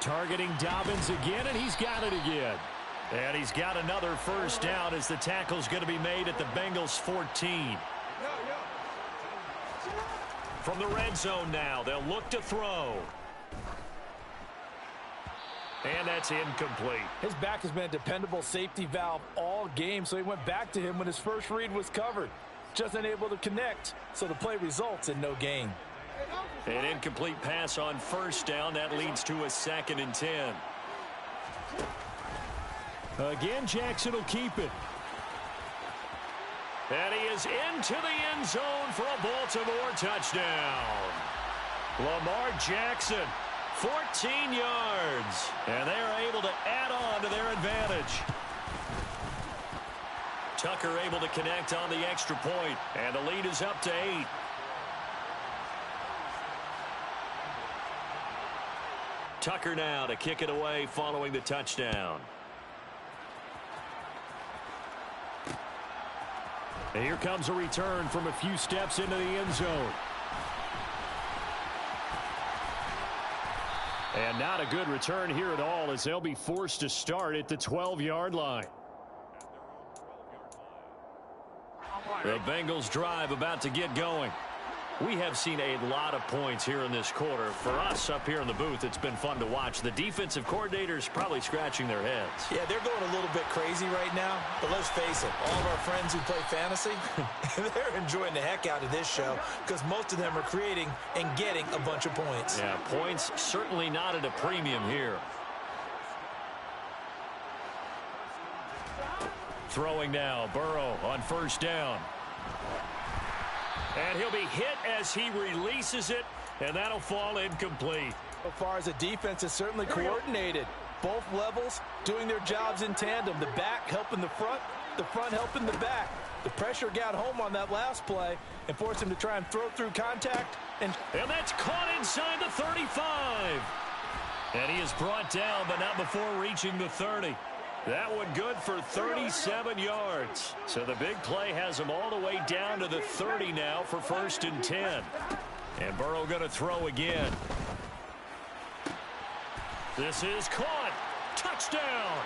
Targeting Dobbins again, and he's got it again. And he's got another first down as the tackle's going to be made at the Bengals 14. From the red zone now, they'll look to throw. And that's incomplete. His back has been a dependable safety valve all game, so he went back to him when his first read was covered. Just unable to connect, so the play results in no gain. An incomplete pass on first down. That leads to a 2nd and 10. Again, Jackson will keep it. And he is into the end zone for a Baltimore touchdown. Lamar Jackson, 14 yards. And they are able to add on to their advantage. Tucker able to connect on the extra point. And the lead is up to 8. Tucker now to kick it away following the touchdown. And here comes a return from a few steps into the end zone. And not a good return here at all, as they'll be forced to start at the 12-yard line. The Bengals drive about to get going. We have seen a lot of points here in this quarter. For us up here in the booth, it's been fun to watch. The defensive coordinators probably scratching their heads. Yeah, they're going a little bit crazy right now. But let's face it, all of our friends who play fantasy, they're enjoying the heck out of this show because most of them are creating and getting a bunch of points. Yeah, points certainly not at a premium here. Throwing now, Burrow on first down. And he'll be hit as he releases it, and that'll fall incomplete. So far as the defense is certainly coordinated. Both levels doing their jobs in tandem. The back helping the front helping the back. The pressure got home on that last play and forced him to try and throw through contact. And that's caught inside the 35. And he is brought down, but not before reaching the 30. That one good for 37 yards. So the big play has him all the way down to the 30 now for 1st and 10. And Burrow going to throw again. This is caught. Touchdown.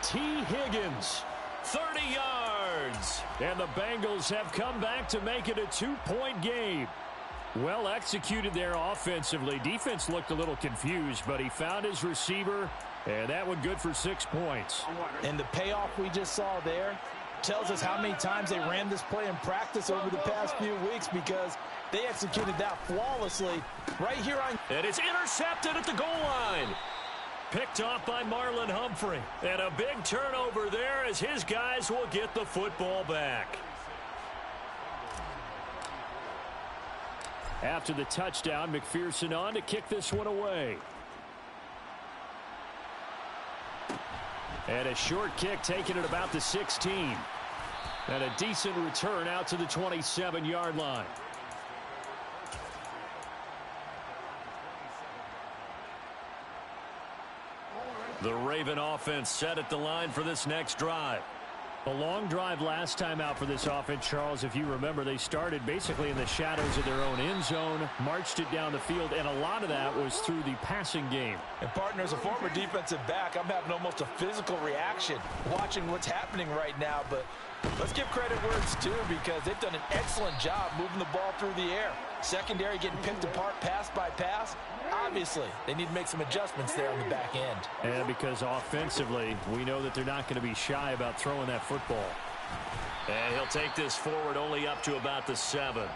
T. Higgins, 30 yards. And the Bengals have come back to make it a 2-point game. Well executed there offensively. Defense looked a little confused, but he found his receiver. And that one good for 6 points. And the payoff we just saw there tells us how many times they ran this play in practice over the past few weeks because they executed that flawlessly right here on. And it's intercepted at the goal line. Picked off by Marlon Humphrey. And a big turnover there as his guys will get the football back. After the touchdown, McPherson on to kick this one away. And a short kick taken at about the 16. And a decent return out to the 27-yard line. The Raven offense set at the line for this next drive. A long drive last time out for this offense, Charles. If you remember, they started basically in the shadows of their own end zone, marched it down the field, and a lot of that was through the passing game. And, partner, as a former defensive back, I'm having almost a physical reaction watching what's happening right now. But let's give credit where it's due because they've done an excellent job moving the ball through the air. Secondary getting picked apart pass by pass. Obviously, they need to make some adjustments there on the back end. And because offensively, we know that they're not going to be shy about throwing that football. And he'll take this forward only up to about the 7.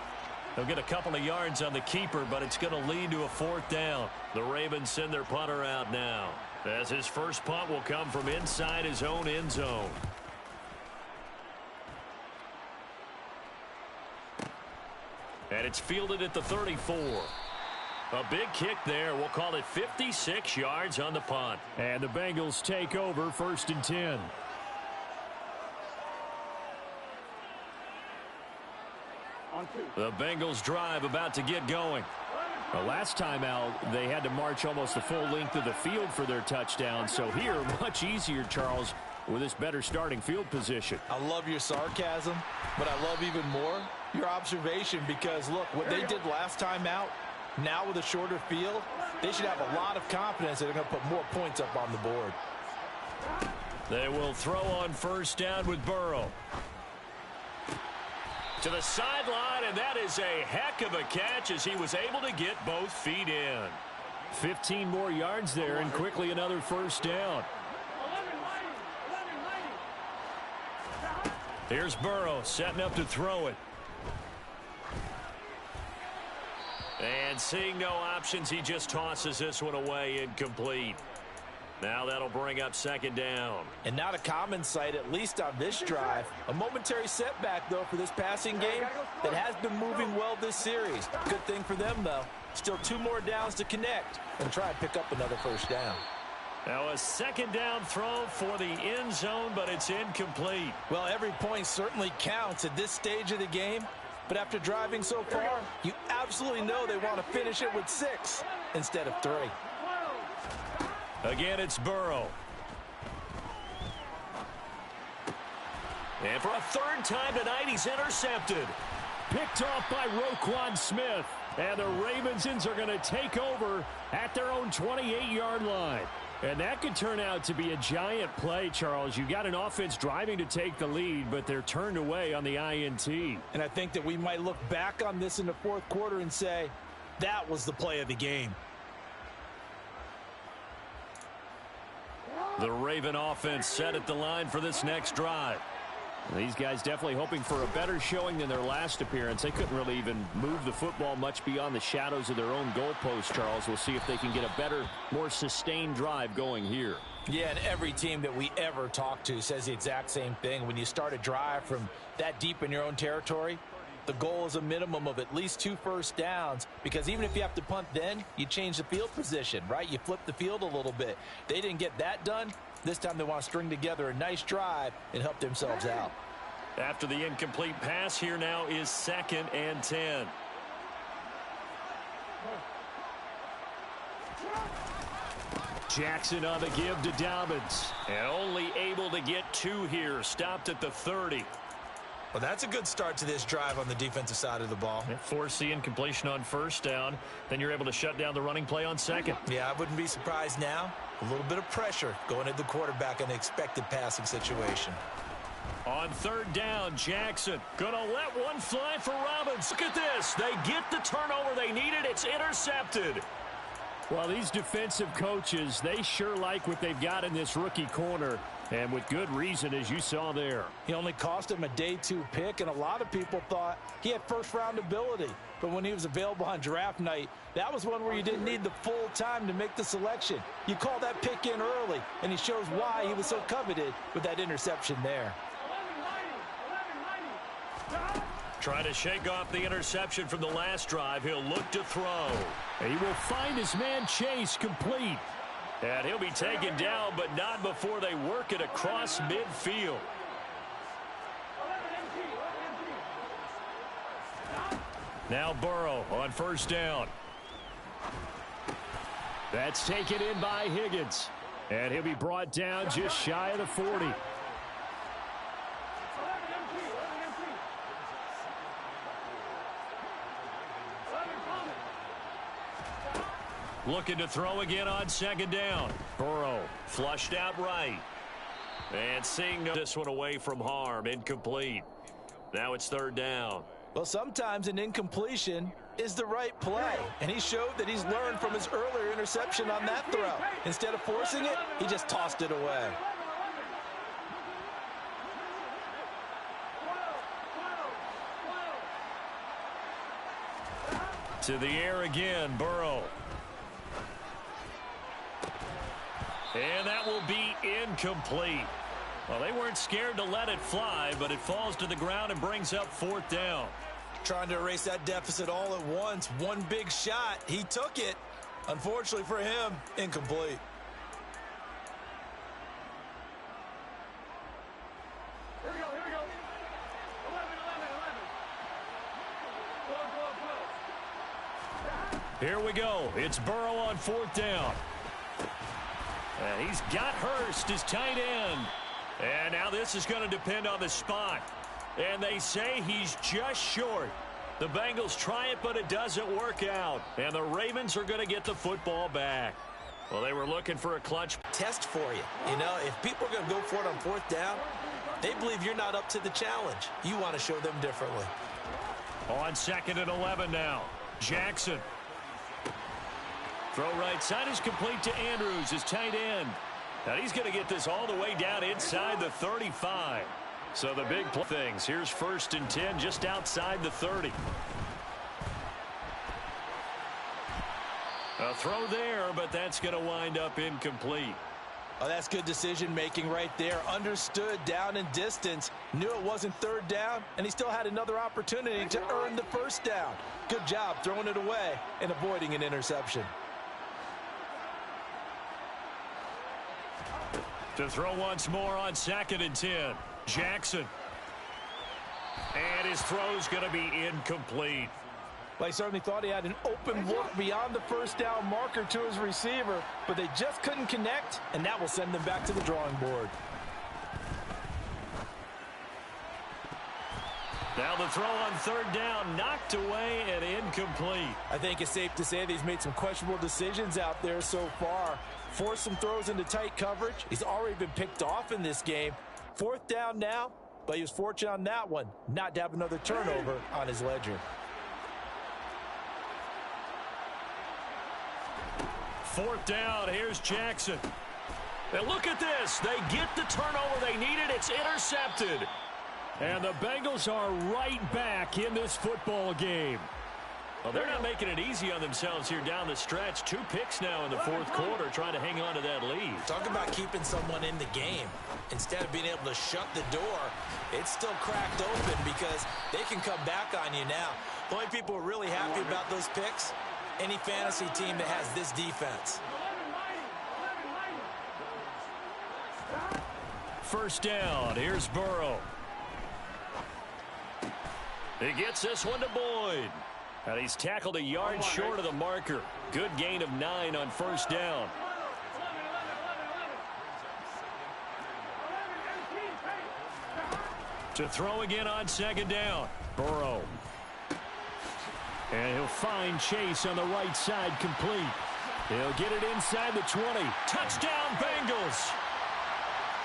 They'll get a couple of yards on the keeper, but it's going to lead to a 4th down. The Ravens send their punter out now, as his first punt will come from inside his own end zone. And it's fielded at the 34. A big kick there. We'll call it 56 yards on the punt. And the Bengals take over 1st and 10. The Bengals drive about to get going. The last time out, they had to march almost the full length of the field for their touchdown. So here, much easier, Charles, with this better starting field position. I love your sarcasm, but I love even more your observation because, look, what they did last time out, now with a shorter field, they should have a lot of confidence that they're going to put more points up on the board. They will throw on first down with Burrow. To the sideline, and that is a heck of a catch as he was able to get both feet in. 15 more yards there, and quickly another first down. Here's Burrow setting up to throw it. And seeing no options, he just tosses this one away, incomplete. Now that'll bring up second down. And not a common sight, at least on this drive. A momentary setback, though, for this passing game that has been moving well this series. Good thing for them, though. Still 2 more downs to connect and try and pick up another first down. Now a second down throw for the end zone, but it's incomplete. Well, every point certainly counts at this stage of the game. But after driving so far, you absolutely know they want to finish it with 6 instead of 3. Again, it's Burrow. And for a third time tonight, he's intercepted. Picked off by Roquan Smith. And the Ravens are going to take over at their own 28-yard line. And that could turn out to be a giant play, Charles. You got an offense driving to take the lead, but they're turned away on the INT. And I think that we might look back on this in the fourth quarter and say, that was the play of the game. The Raven offense set at the line for this next drive. These guys definitely hoping for a better showing than their last appearance. They couldn't really even move the football much beyond the shadows of their own goalpost, Charles. We'll see if they can get a better, more sustained drive going here. Yeah, and every team that we ever talk to says the exact same thing. When you start a drive from that deep in your own territory, the goal is a minimum of at least 2 first downs, because even if you have to punt then, you change the field position, right? You flip the field a little bit. They didn't get that done. This time they want to string together a nice drive and help themselves out. After the incomplete pass, here now is 2nd and 10. Jackson on the give to Dobbins. And only able to get 2 here. Stopped at the 30. Well, that's a good start to this drive on the defensive side of the ball. Force the incompletion on first down. Then you're able to shut down the running play on second. Yeah, I wouldn't be surprised now. A little bit of pressure going at the quarterback in the expected passing situation. On third down, Jackson gonna let one fly for Robbins. Look at this. They get the turnover they needed. It's intercepted. Well, these defensive coaches, they sure like what they've got in this rookie corner. And with good reason, as you saw there. He only cost him a day 2 pick, and a lot of people thought he had first-round ability. But when he was available on draft night, that was one where you didn't need the full time to make the selection. You call that pick in early, and he shows why he was so coveted with that interception there. Trying to shake off the interception from the last drive. He'll look to throw. And he will find his man Chase complete. And he'll be taken down, but not before they work it across midfield. Now Burrow on first down. That's taken in by Higgins. And he'll be brought down just shy of the 40. Looking to throw again on second down. Burrow flushed out right. And seeing this one away from harm. Incomplete. Now it's third down. Well, sometimes an incompletion is the right play. And he showed that he's learned from his earlier interception on that throw. Instead of forcing it, he just tossed it away. To the air again, Burrow. And that will be incomplete. Well, they weren't scared to let it fly, but it falls to the ground and brings up fourth down. Trying to erase that deficit all at once. One big shot. He took it. Unfortunately for him, incomplete. Here we go. 11. Here we go. It's Burrow on fourth down. And he's got Hurst, his tight end. And now this is going to depend on the spot. And they say he's just short. The Bengals try it, but it doesn't work out. And the Ravens are going to get the football back. Well, they were looking for a clutch test for you. You know, if people are going to go for it on fourth down, they believe you're not up to the challenge. You want to show them differently. On 2nd and 11 now. Jackson. Throw right side is complete to Andrews, his tight end. Now he's going to get this all the way down inside the 35. So the big things. Here's 1st and 10 just outside the 30. A throw there, but that's going to wind up incomplete. Oh, that's good decision-making right there. Understood down and distance. Knew it wasn't 3rd down, and he still had another opportunity to earn the 1st down. Good job throwing it away and avoiding an interception. To throw once more on 2nd and 10. Jackson. And his throw's going to be incomplete. Well, he certainly thought he had an open look beyond the 1st down marker to his receiver, but they just couldn't connect, and that will send them back to the drawing board. Now the throw on 3rd down, knocked away and incomplete. I think it's safe to say that he's made some questionable decisions out there so far. Forced some throws into tight coverage. He's already been picked off in this game. 4th down now, but he was fortunate on that one not to have another turnover on his ledger. 4th down, here's Jackson. And look at this. They get the turnover they needed. It's intercepted. And the Bengals are right back in this football game. Well, they're not making it easy on themselves here down the stretch. 2 picks now in the 4th quarter trying to hang on to that lead. Talk about keeping someone in the game. Instead of being able to shut the door, it's still cracked open because they can come back on you now. The only people who are really happy about those picks, any fantasy team that has this defense. 1st down. Here's Burrow. He gets this one to Boyd. And he's tackled a yard short of the marker. Good gain of 9 on 1st down. To throw again on 2nd down. Burrow. And he'll find Chase on the right side complete. He'll get it inside the 20. Touchdown Bengals.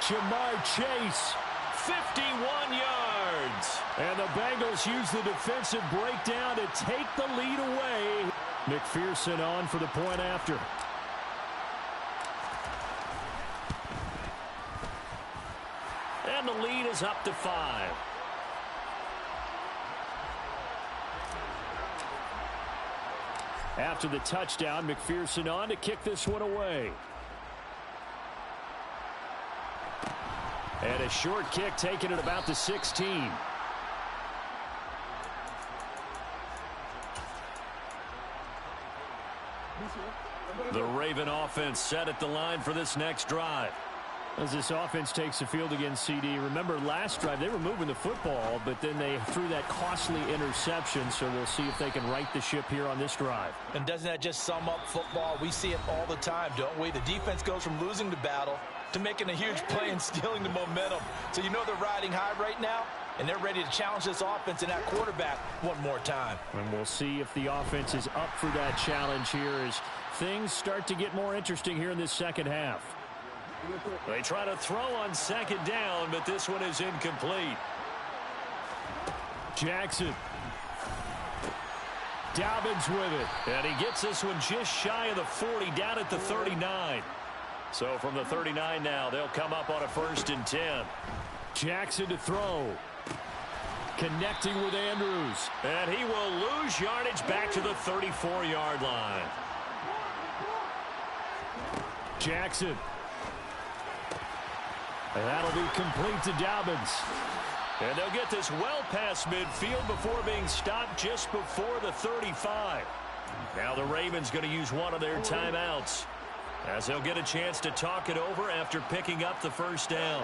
Jamar Chase, 51 yards. And the Bengals use the defensive breakdown to take the lead away. McPherson on for the point after. And the lead is up to 5. After the touchdown, McPherson on to kick this one away. And a short kick taken at about the 16. The Raven offense set at the line for this next drive. As this offense takes the field against CD, remember last drive they were moving the football, but then they threw that costly interception, so we'll see if they can right the ship here on this drive. And doesn't that just sum up football? We see it all the time, don't we? The defense goes from losing the battle to making a huge play and stealing the momentum. So you know they're riding high right now, and they're ready to challenge this offense and that quarterback one more time. And we'll see if the offense is up for that challenge here as things start to get more interesting here in this second half. They try to throw on 2nd down, but this one is incomplete. Jackson. Dobbins with it. And he gets this one just shy of the 40, down at the 39. So from the 39 now, they'll come up on a 1st and 10. Jackson to throw. Connecting with Andrews. And he will lose yardage back to the 34-yard line. Jackson. And that'll be complete to Dobbins. And they'll get this well past midfield before being stopped just before the 35. Now the Ravens going to use one of their timeouts as they'll get a chance to talk it over after picking up the 1st down.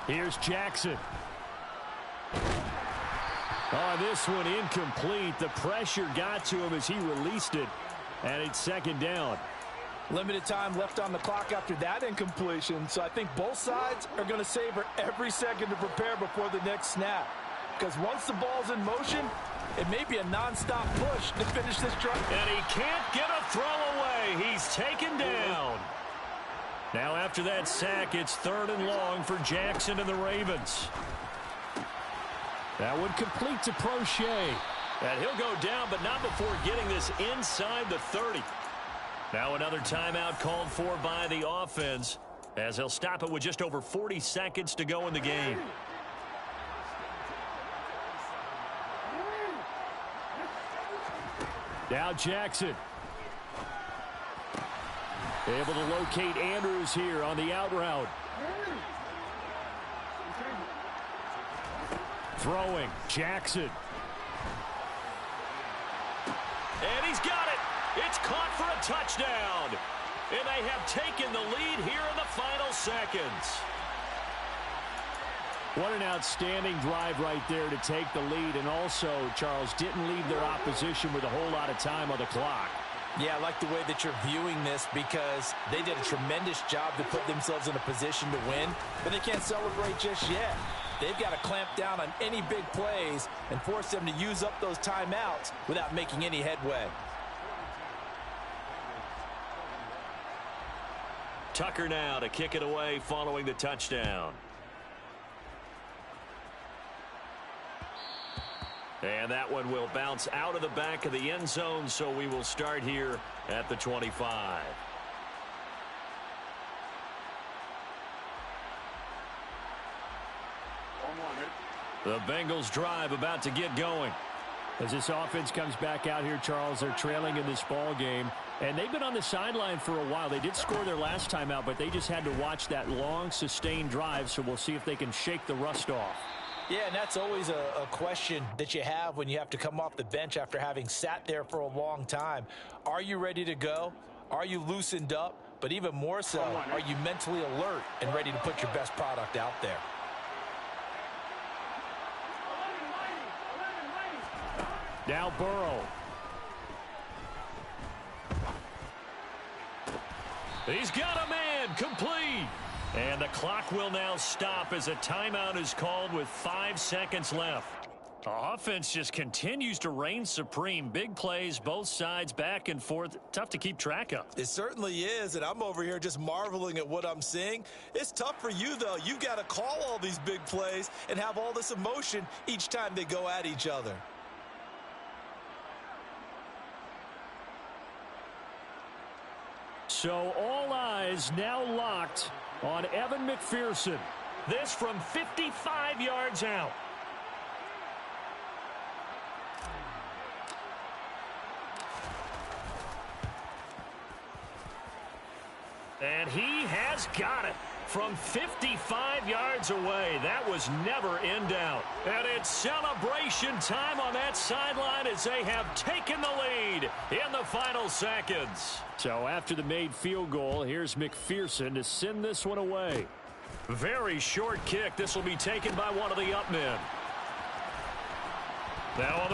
Here's Jackson. Oh, this one incomplete. The pressure got to him as he released it. And it's 2nd down. Limited time left on the clock after that incompletion, so I think both sides are going to savor every second to prepare before the next snap. because once the ball's in motion, it may be a nonstop push to finish this drive. And he can't get a throw away. He's taken down. Now after that sack, it's 3rd and long for Jackson and the Ravens. That would complete to Prochet. And he'll go down, but not before getting this inside the 30. Now another timeout called for by the offense, as he'll stop it with just over 40 seconds to go in the game. Now Jackson. Able to locate Andrews here on the out route. Throwing, Jackson. And he's got it. It's caught for a touchdown. And they have taken the lead here in the final seconds. What an outstanding drive right there to take the lead. And also, Charles, didn't leave their opposition with a whole lot of time on the clock. Yeah, I like the way that you're viewing this because they did a tremendous job to put themselves in a position to win, but they can't celebrate just yet. They've got to clamp down on any big plays and force them to use up those timeouts without making any headway. Tucker now to kick it away following the touchdown. And that one will bounce out of the back of the end zone, so we will start here at the 25. The Bengals drive about to get going. As this offense comes back out here, Charles, they're trailing in this ball game. And they've been on the sideline for a while. They did score their last time out, but they just had to watch that long, sustained drive. So we'll see if they can shake the rust off. Yeah, and that's always a question that you have when you have to come off the bench after having sat there for a long time. Are you ready to go? Are you loosened up? But even more so, are you mentally alert and ready to put your best product out there? Now Burrow. He's got a man, complete. And the clock will now stop as a timeout is called with 5 seconds left. The offense just continues to reign supreme. Big plays, both sides, back and forth. Tough to keep track of. It certainly is, and I'm over here just marveling at what I'm seeing. It's tough for you, though. You've got to call all these big plays and have all this emotion each time they go at each other. So all eyes now locked on Evan McPherson. This from 55 yards out. And he has got it from 55 yards away. That was never in doubt. And it's celebration time on that sideline as they have taken the lead in the final seconds. So after the made field goal, here's McPherson to send this one away. Very short kick. This will be taken by one of the up men. Now on the